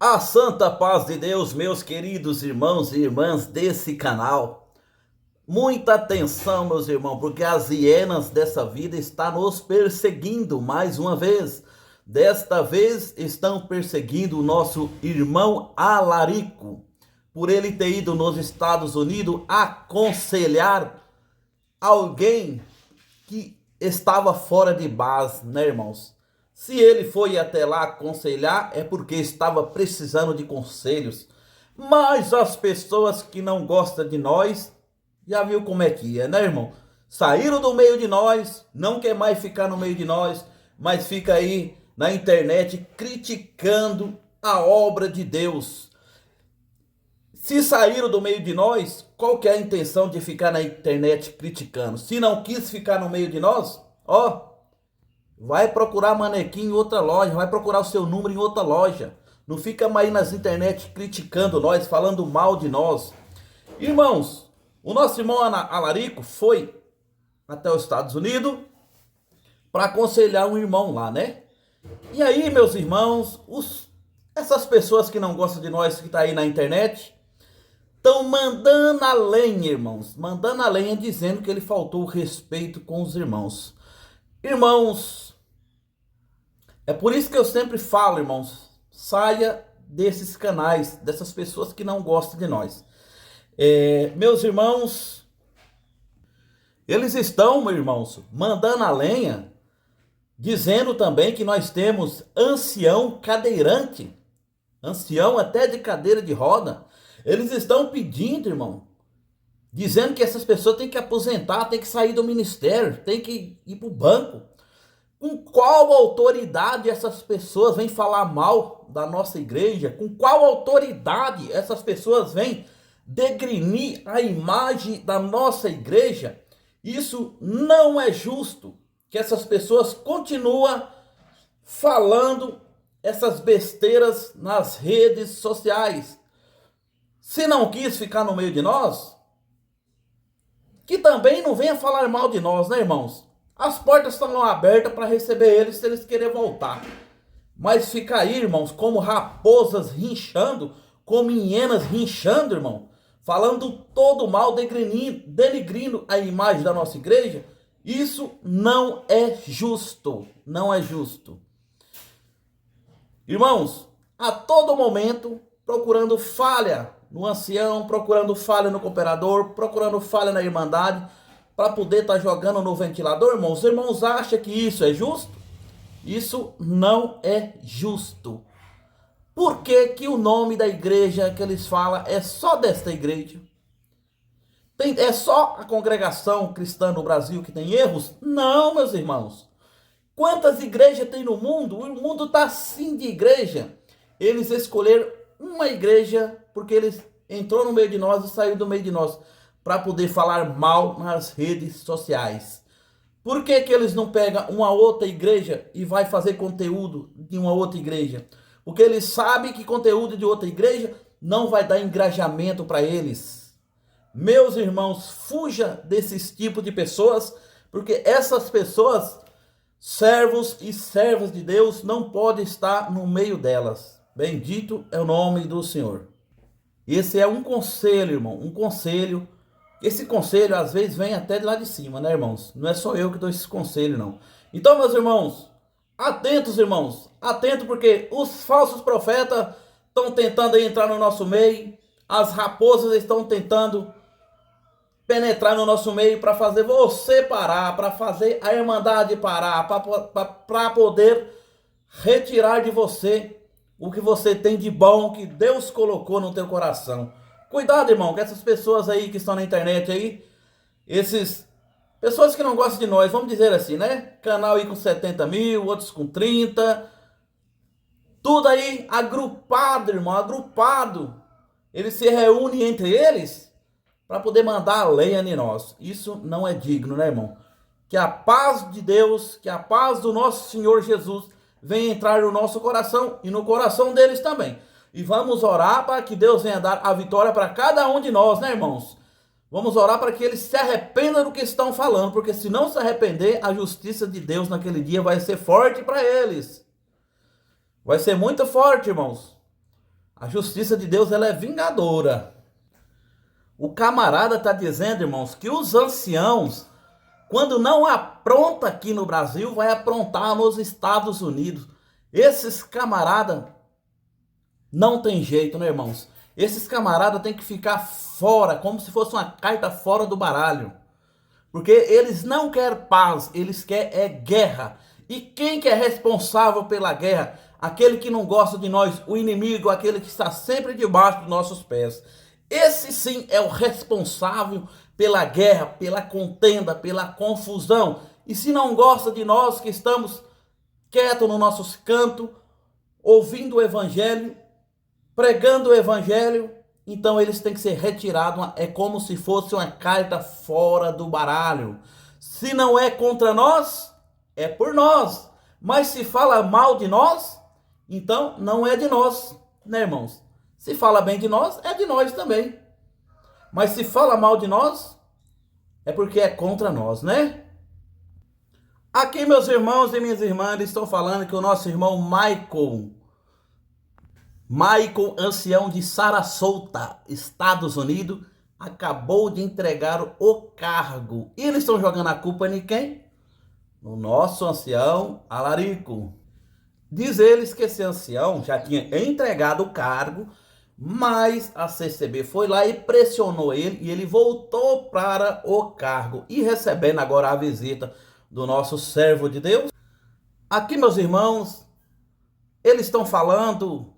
A santa paz de Deus, meus queridos irmãos e irmãs desse canal. Muita atenção, meus irmãos, porque as hienas dessa vida estão nos perseguindo mais uma vez. Desta vez estão perseguindo o nosso irmão Alarico, por ele ter ido nos Estados Unidos aconselhar alguém que estava fora de base, né, irmãos? Se ele foi até lá aconselhar, é porque estava precisando de conselhos. Mas as pessoas que não gostam de nós, já viu como é que é, né, irmão? Saíram do meio de nós, não quer mais ficar no meio de nós, mas fica aí na internet criticando a obra de Deus. Se saíram do meio de nós, qual que é a intenção de ficar na internet criticando? Se não quis ficar no meio de nós, ó, vai procurar manequim em outra loja, vai procurar o seu número em outra loja. Não fica mais nas internet criticando nós, falando mal de nós. Irmãos, o nosso irmão Alarico foi até os Estados Unidos para aconselhar um irmão lá, né? E aí, meus irmãos, essas pessoas que não gostam de nós, que tá aí na internet, estão mandando a lenha, irmãos. Mandando a lenha dizendo que ele faltou o respeito com os irmãos. Irmãos, é por isso que eu sempre falo, irmãos, saia desses canais, dessas pessoas que não gostam de nós. Meus irmãos, eles estão, meus irmãos, mandando a lenha, dizendo também que nós temos ancião cadeirante, ancião até de cadeira de roda. Eles estão pedindo, irmão, dizendo que essas pessoas têm que aposentar, têm que sair do ministério, têm que ir para o banco. Com qual autoridade essas pessoas vêm falar mal da nossa igreja? Com qual autoridade essas pessoas vêm degrinir a imagem da nossa igreja? Isso não é justo, que essas pessoas continuam falando essas besteiras nas redes sociais. Se não quis ficar no meio de nós, que também não venha falar mal de nós, né, irmãos? As portas estão abertas para receber eles se eles querem voltar. Mas ficar aí, irmãos, como raposas rinchando, como hienas rinchando, irmão, falando todo mal, denigrindo a imagem da nossa igreja, isso não é justo. Não é justo. Irmãos, a todo momento procurando falha no ancião, procurando falha no cooperador, procurando falha na irmandade, para poder estar jogando no ventilador, irmãos. Os irmãos acham que isso é justo? Isso não é justo. Por que que o nome da igreja que eles falam é só desta igreja? É só a congregação cristã no Brasil que tem erros? Não, meus irmãos. Quantas igrejas tem no mundo? O mundo está assim de igreja. Eles escolheram uma igreja porque eles entrou no meio de nós e saiu do meio de nós, para poder falar mal nas redes sociais. Por que que eles não pegam uma outra igreja e vai fazer conteúdo de uma outra igreja? Porque eles sabem que conteúdo de outra igreja não vai dar engajamento para eles. Meus irmãos, fuja desses tipos de pessoas, porque essas pessoas, servos e servas de Deus, não podem estar no meio delas. Bendito é o nome do Senhor. Esse é um conselho, irmão, um conselho. Esse conselho às vezes vem até de lá de cima, né, irmãos? Não é só eu que dou esse conselho, não. Então, meus irmãos, atentos, irmãos, atentos, porque os falsos profetas estão tentando entrar no nosso meio, as raposas estão tentando penetrar no nosso meio para fazer você parar, para fazer a irmandade parar, para poder retirar de você o que você tem de bom que Deus colocou no teu coração. Cuidado, irmão, que essas pessoas aí que estão na internet aí, pessoas que não gostam de nós, vamos dizer assim, né? Canal aí com 70 mil, outros com 30. Tudo aí agrupado, irmão, agrupado. Eles se reúnem entre eles para poder mandar a lenha em nós. Isso não é digno, né, irmão? Que a paz de Deus, que a paz do nosso Senhor Jesus venha entrar no nosso coração e no coração deles também. E vamos orar para que Deus venha dar a vitória para cada um de nós, né, irmãos? Vamos orar para que eles se arrependam do que estão falando, porque se não se arrepender, a justiça de Deus naquele dia vai ser forte para eles. Vai ser muito forte, irmãos. A justiça de Deus, ela é vingadora. O camarada está dizendo, irmãos, que os anciãos, quando não apronta aqui no Brasil, vai aprontar nos Estados Unidos. Esses camaradas não tem jeito, né, irmãos? Esses camaradas têm que ficar fora, como se fosse uma carta fora do baralho. Porque eles não querem paz, eles querem guerra. E quem que é responsável pela guerra? Aquele que não gosta de nós, o inimigo, aquele que está sempre debaixo dos nossos pés. Esse sim é o responsável pela guerra, pela contenda, pela confusão. E se não gosta de nós que estamos quietos no nossos cantos, ouvindo o evangelho, pregando o evangelho, então eles têm que ser retirados. É como se fosse uma carta fora do baralho. Se não é contra nós, é por nós. Mas se fala mal de nós, então não é de nós, né, irmãos? Se fala bem de nós, é de nós também. Mas se fala mal de nós, é porque é contra nós, né? Aqui, meus irmãos e minhas irmãs, estão falando que o nosso irmão Michael, ancião de Sarasota, Estados Unidos, acabou de entregar o cargo. E eles estão jogando a culpa em quem? No nosso ancião Alarico. Diz eles que esse ancião já tinha entregado o cargo, mas a CCB foi lá e pressionou ele e ele voltou para o cargo. E recebendo agora a visita do nosso servo de Deus. Aqui, meus irmãos, eles estão falando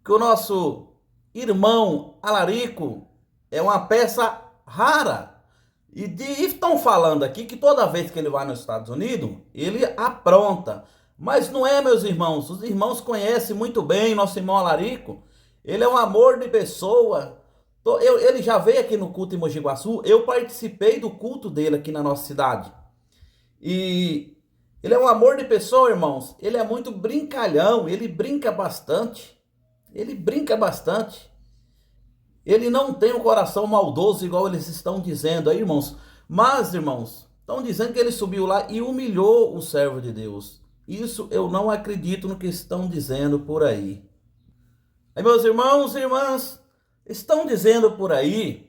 que o nosso irmão Alarico é uma peça rara. E estão falando aqui que toda vez que ele vai nos Estados Unidos, ele apronta. Mas não é, meus irmãos. Os irmãos conhecem muito bem nosso irmão Alarico. Ele é um amor de pessoa. Ele já veio aqui no culto em Mogi Guaçu. Eu participei do culto dele aqui na nossa cidade. E ele é um amor de pessoa, irmãos. Ele é muito brincalhão. Ele brinca bastante. Ele brinca bastante. Ele não tem um coração maldoso igual eles estão dizendo aí, irmãos. Mas, irmãos, estão dizendo que ele subiu lá e humilhou o servo de Deus. Isso eu não acredito no que estão dizendo por aí. Aí, meus irmãos e irmãs, estão dizendo por aí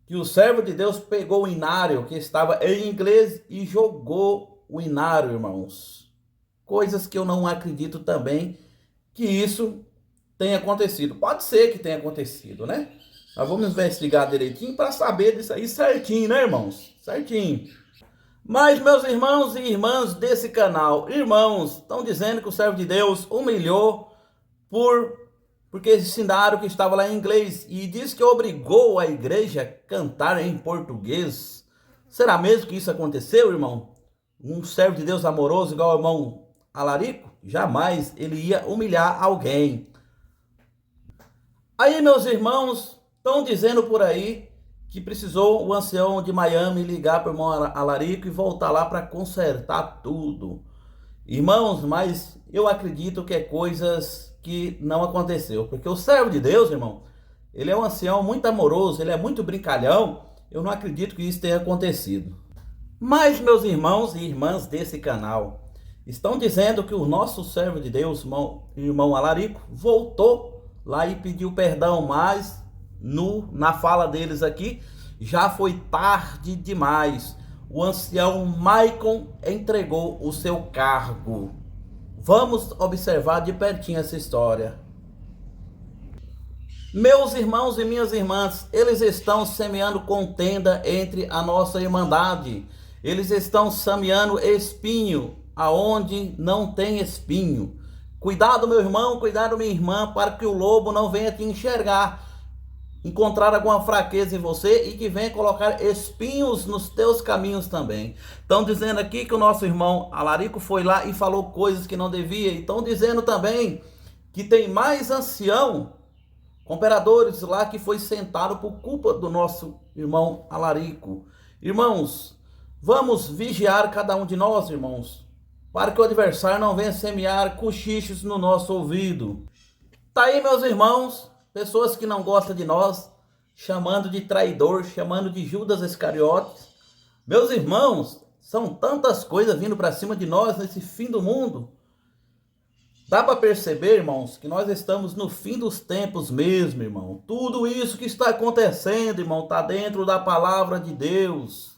que o servo de Deus pegou o inário que estava em inglês e jogou o inário, irmãos. Coisas que eu não acredito também que isso tenha acontecido. Pode ser que tenha acontecido, né? Nós vamos investigar direitinho para saber disso aí certinho, né, irmãos? Certinho. Mas, meus irmãos e irmãs desse canal, irmãos, estão dizendo que o servo de Deus humilhou porque ensinaram que estava lá em inglês e diz que obrigou a igreja a cantar em português. Será mesmo que isso aconteceu, irmão? Um servo de Deus amoroso igual o irmão Alarico? Jamais ele ia humilhar alguém. Aí, meus irmãos, estão dizendo por aí que precisou o ancião de Miami ligar para o irmão Alarico e voltar lá para consertar tudo. Irmãos, mas eu acredito que é coisas que não aconteceu. Porque o servo de Deus, irmão, ele é um ancião muito amoroso, ele é muito brincalhão. Eu não acredito que isso tenha acontecido. Mas, meus irmãos e irmãs desse canal, estão dizendo que o nosso servo de Deus, irmão Alarico, voltou lá e pediu perdão, mas na fala deles aqui, já foi tarde demais. O ancião Michael entregou o seu cargo. Vamos observar de pertinho essa história. Meus irmãos e minhas irmãs, eles estão semeando contenda entre a nossa irmandade. Eles estão semeando espinho aonde não tem espinho. Cuidado, meu irmão, cuidado, minha irmã, para que o lobo não venha te enxergar, encontrar alguma fraqueza em você e que venha colocar espinhos nos teus caminhos também. Estão dizendo aqui que o nosso irmão Alarico foi lá e falou coisas que não devia. E estão dizendo também que tem mais ancião, imperadores lá que foi sentado por culpa do nosso irmão Alarico. Irmãos, vamos vigiar cada um de nós, irmãos, para que o adversário não venha semear cochichos no nosso ouvido. Tá aí, meus irmãos, pessoas que não gostam de nós, chamando de traidor, chamando de Judas Iscariotes. Meus irmãos, são tantas coisas vindo para cima de nós nesse fim do mundo. Dá para perceber, irmãos, que nós estamos no fim dos tempos mesmo, irmão. Tudo isso que está acontecendo, irmão, está dentro da palavra de Deus.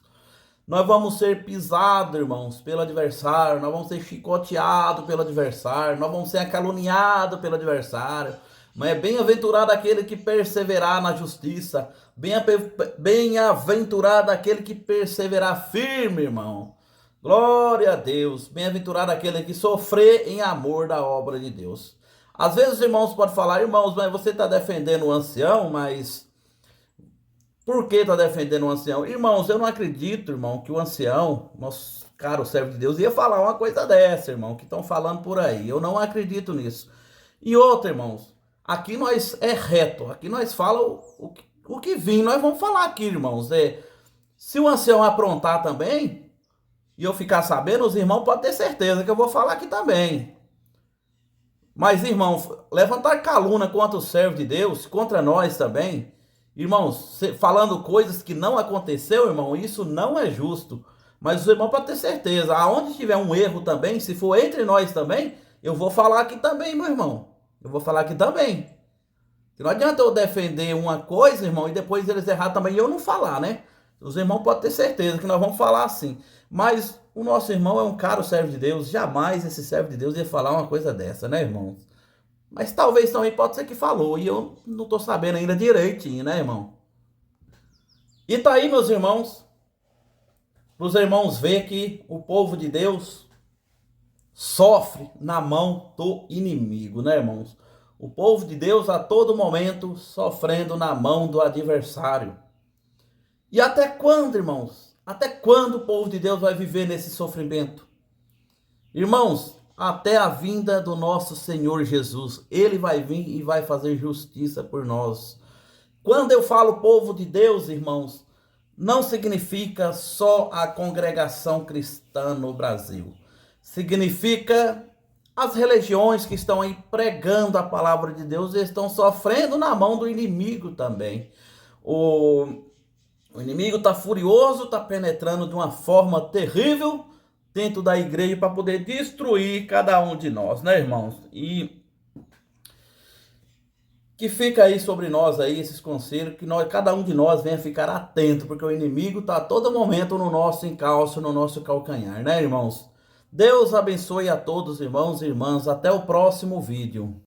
Nós vamos ser pisados, irmãos, pelo adversário. Nós vamos ser chicoteados pelo adversário. Nós vamos ser caluniados pelo adversário. Mas é bem-aventurado aquele que perseverar na justiça. Bem-aventurado aquele que perseverar firme, irmão. Glória a Deus. Bem-aventurado aquele que sofrer em amor da obra de Deus. Às vezes os irmãos podem falar, irmãos, mas você está defendendo o ancião, mas por que está defendendo o ancião? Irmãos, eu não acredito, irmão, que o ancião, nosso caro servo de Deus, ia falar uma coisa dessa, irmão, que estão falando por aí. Eu não acredito nisso. E outra, irmãos, aqui nós é reto, aqui nós falamos o que vim, nós vamos falar aqui, irmãos. Se o ancião aprontar também, e eu ficar sabendo, os irmãos podem ter certeza que eu vou falar aqui também. Mas, irmãos, levantar calúnia contra o servo de Deus, contra nós também, irmãos, falando coisas que não aconteceu, irmão, isso não é justo. Mas os irmãos podem ter certeza, aonde tiver um erro também, se for entre nós também, eu vou falar aqui também, meu irmão. Eu vou falar aqui também. Não adianta eu defender uma coisa, irmão, e depois eles errar também e eu não falar, né? Os irmãos podem ter certeza que nós vamos falar assim. Mas o nosso irmão é um caro servo de Deus. Jamais esse servo de Deus ia falar uma coisa dessa, né, irmãos? Mas talvez também pode ser que falou. E eu não estou sabendo ainda direitinho, né, irmão? E tá aí, meus irmãos. Para os irmãos ver que o povo de Deus sofre na mão do inimigo, né, irmãos? O povo de Deus a todo momento sofrendo na mão do adversário. E até quando, irmãos? Até quando o povo de Deus vai viver nesse sofrimento? Irmãos, até a vinda do nosso Senhor Jesus. Ele vai vir e vai fazer justiça por nós. Quando eu falo povo de Deus, irmãos, não significa só a congregação cristã no Brasil. Significa as religiões que estão aí pregando a palavra de Deus e estão sofrendo na mão do inimigo também. O inimigo está furioso, está penetrando de uma forma terrível dentro da igreja para poder destruir cada um de nós, né, irmãos? E que fica aí sobre nós aí esses conselhos, que cada um de nós venha ficar atento, porque o inimigo está a todo momento no nosso encalço, no nosso calcanhar, né, irmãos? Deus abençoe a todos, irmãos e irmãs. Até o próximo vídeo.